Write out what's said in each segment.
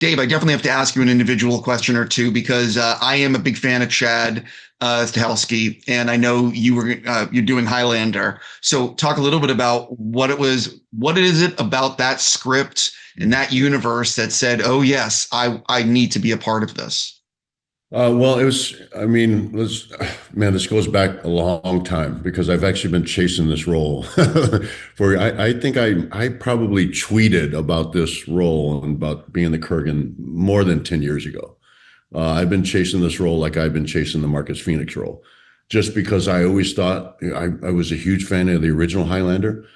Dave, I definitely have to ask you an individual question or two because I am a big fan of Chad Stahelski, and I know you're doing Highlander. So talk a little bit about what it was. What is it about that script and that universe that said, "Oh yes, I need to be a part of this." Well, it was, I mean, man, this goes back a long time because I've actually been chasing this role I think I probably tweeted about this role and about being the Kurgan more than 10 years ago. I've been chasing this role like I've been chasing the Marcus Fenix role, just because I always thought I was a huge fan of the original Highlander.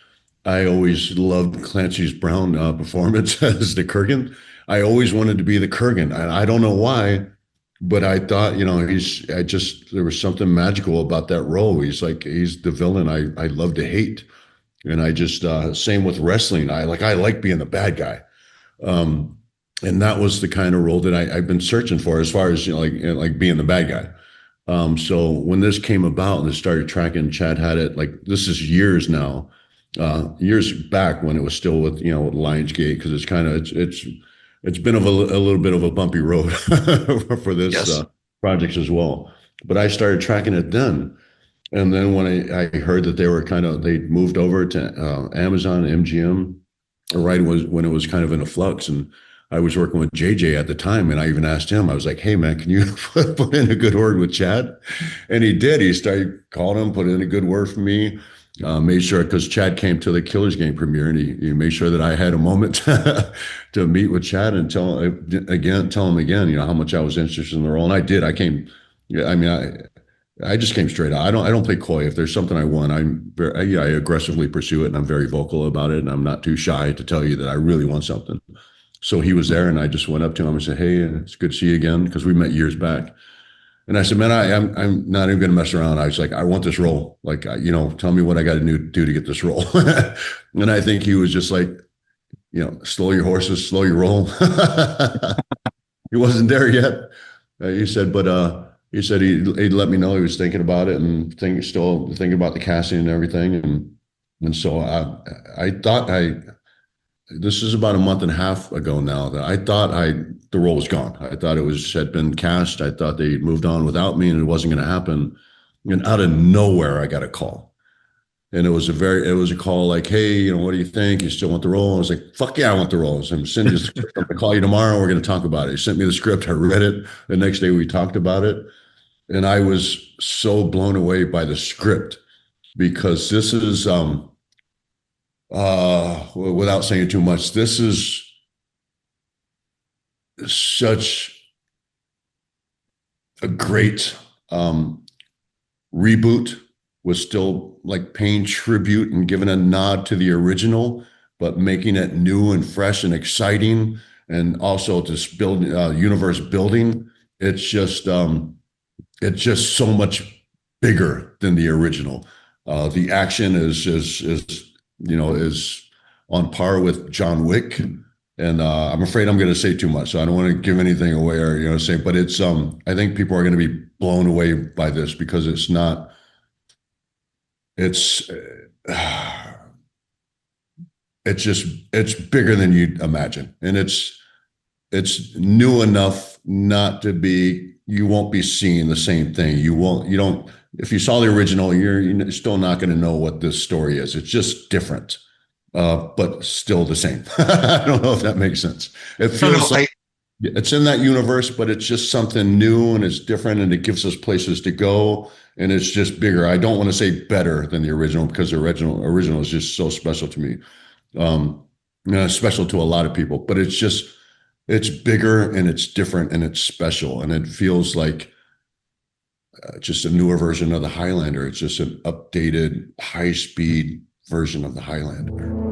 I always loved Clancy's Brown performance as the Kurgan. I always wanted to be the Kurgan, and I don't know why. But I thought, there was something magical about that role. He's the villain I love to hate. And I just, same with wrestling. I like being the bad guy. Um, and that was the kind of role that I've been searching for as far as, like being the bad guy. So when this came about and I started tracking, Chad had it like, this is years now, years back when it was still with Lionsgate, because it's been a little bit of a bumpy road for this Yes. project as well. But I started tracking it then. And then when I heard that they moved over to Amazon, MGM, right when it was kind of in a flux. And I was working with JJ at the time. And I even asked him, I was like, hey, man, can you put in a good word with Chad? And he did. He started calling him, put in a good word for me. Made sure, because Chad came to the Killers Game premiere, and he made sure that I had a moment to meet with Chad and tell him again, how much I was interested in the role. And I did. I came, yeah, I mean, I just came straight out. I don't play coy. If there's something I want, I aggressively pursue it, and I'm very vocal about it, and I'm not too shy to tell you that I really want something. So he was there, and I just went up to him and said, "Hey, it's good to see you again," because we met years back. And I said, man, I'm not even going to mess around. I was like, I want this role. Like, tell me what I got to do to get this role. And I think he was just like, slow your horses, slow your roll. He wasn't there yet. He said, but he said he'd let me know he was thinking about it and still thinking about the casting and everything. And so I thought this is about a month and a half ago now that I thought the role was gone. I thought had been cast. I thought they moved on without me and it wasn't going to happen. And out of nowhere, I got a call. And it was a call like, hey, what do you think? You still want the role? I was like, fuck yeah, I want the role. So I'm sending you the script. I'm going to call you tomorrow. We're going to talk about it. He sent me the script. I read it. The next day we talked about it. And I was so blown away by the script because this is, without saying too much, this is such a great reboot, was still like paying tribute and giving a nod to the original, but making it new and fresh and exciting, and also just building universe building. It's just so much bigger than the original. The action is on par with John Wick. And I'm afraid I'm going to say too much, so I don't want to give anything away or say. But it's I think people are going to be blown away by this because it's not. It's it's bigger than you'd imagine, and it's new enough not to be. You won't be seeing the same thing. You won't. You don't. If you saw the original, you're still not going to know what this story is. It's just different, but still the same. I don't know if that makes sense. It No, no, feels like it's in that universe, but it's just something new and it's different, and it gives us places to go, and it's just bigger. I don't want to say better than the original because the original is just so special to me, special to a lot of people. But it's bigger and it's different and it's special, and it feels like just a newer version of the Highlander. It's just an updated, high speed version of the Highlander.